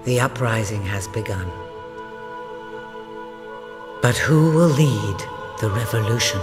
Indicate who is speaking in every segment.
Speaker 1: The uprising has begun. But who will lead the revolution?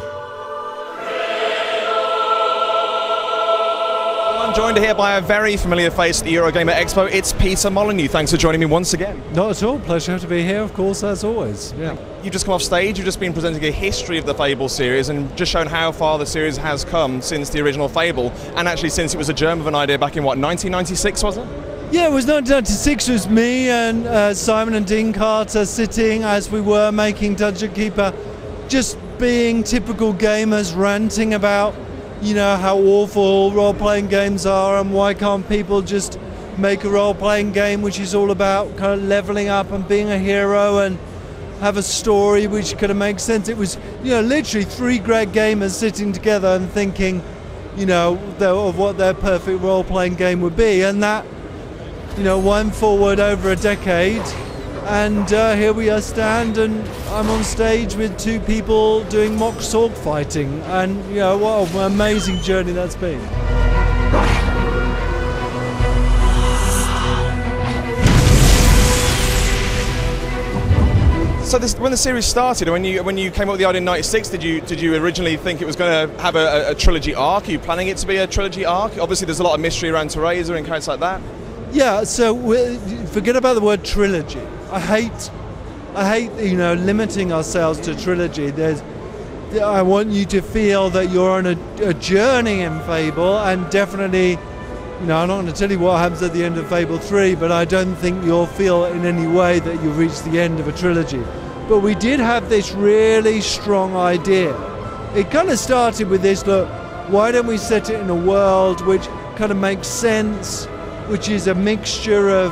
Speaker 2: I'm joined here by a very familiar face at the Eurogamer Expo. It's Peter Molyneux. Thanks for joining me once again.
Speaker 3: Not at all. Pleasure to be here, of course, as always. Yeah.
Speaker 2: You've just come off stage. You've just been presenting a history of the Fable series and just shown how far the series has come since the original Fable, and actually since it was a germ of an idea back in, what, 1996, was it?
Speaker 3: Yeah, it was 1996. It was me and Simon and Dean Carter sitting as we were making Dungeon Keeper, just being typical gamers, ranting about, you know, how awful role-playing games are and why can't people just make a role-playing game which is all about kind of leveling up and being a hero and have a story which kind of makes sense. It was, you know, literally three great gamers sitting together and thinking, you know, of what their perfect role-playing game would be, and that, you know, went forward over a decade, and here we are stand, and I'm on stage with two people doing mock sword fighting, and you know, what an amazing journey that's been.
Speaker 2: So when the series started, when you came up with the idea in '96, did you originally think it was going to have a trilogy arc? Are you planning it to be a trilogy arc? Obviously, there's a lot of mystery around Teresa and characters like that.
Speaker 3: Yeah, so forget about the word trilogy. I hate, you know, limiting ourselves to trilogy. I want you to feel that you're on a journey in Fable, and definitely, you know, I'm not going to tell you what happens at the end of Fable 3, but I don't think you'll feel in any way that you've reached the end of a trilogy. But we did have this really strong idea. It kind of started with this, look, why don't we set it in a world which kind of makes sense, which is a mixture of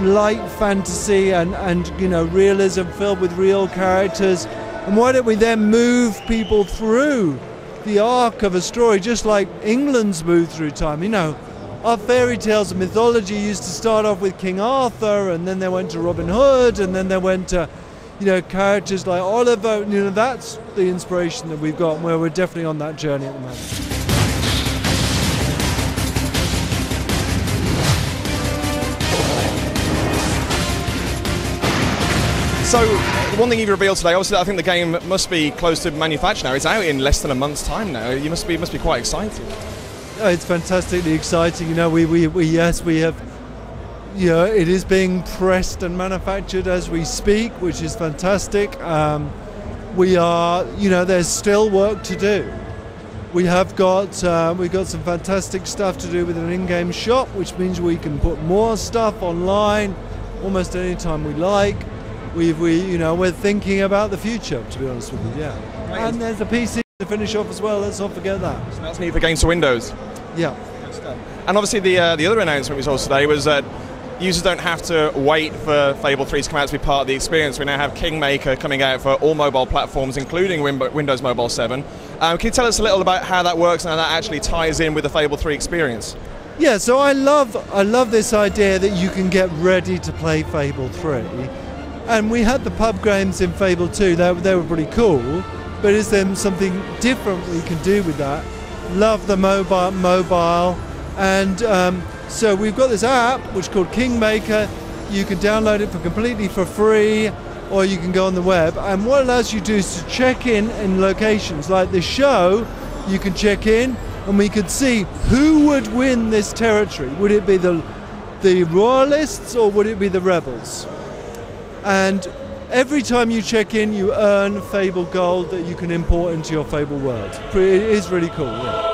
Speaker 3: light fantasy and you know, realism filled with real characters, and why don't we then move people through the arc of a story just like England's moved through time. You know, our fairy tales and mythology used to start off with King Arthur, and then they went to Robin Hood, and then they went to, you know, characters like Oliver. You know, that's the inspiration that we've got, and where we're definitely on that journey at the moment.
Speaker 2: So, one thing you've revealed today, obviously I think the game must be close to manufacture now. It's out in less than a month's time now. You must be quite excited.
Speaker 3: Oh, it's fantastically exciting. You know, we have, you know, it is being pressed and manufactured as we speak, which is fantastic. We are, you know, there's still work to do. We've got some fantastic stuff to do with an in-game shop, which means we can put more stuff online almost any time we like. You know, we're thinking about the future, to be honest with you, yeah. Right. And there's a PC to finish off as well, let's not forget that.
Speaker 2: So that's neat for games to Windows.
Speaker 3: Yeah.
Speaker 2: And obviously the other announcement we saw today was that users don't have to wait for Fable 3 to come out to be part of the experience. We now have Kingmaker coming out for all mobile platforms, including Windows Mobile 7. Can you tell us a little about how that works and how that actually ties in with the Fable 3 experience?
Speaker 3: Yeah, so I love this idea that you can get ready to play Fable 3. And we had the pub games in Fable 2, they were pretty cool, but is there something different we can do with that? Love the mobile, and so we've got this app which is called Kingmaker. You can download it completely for free, or you can go on the web, and what it allows you to do is to check in locations like the show. You can check in, and we could see who would win this territory. Would it be the royalists, or would it be the rebels? And every time you check in, you earn Fable gold that you can import into your Fable world. It is really cool, yeah.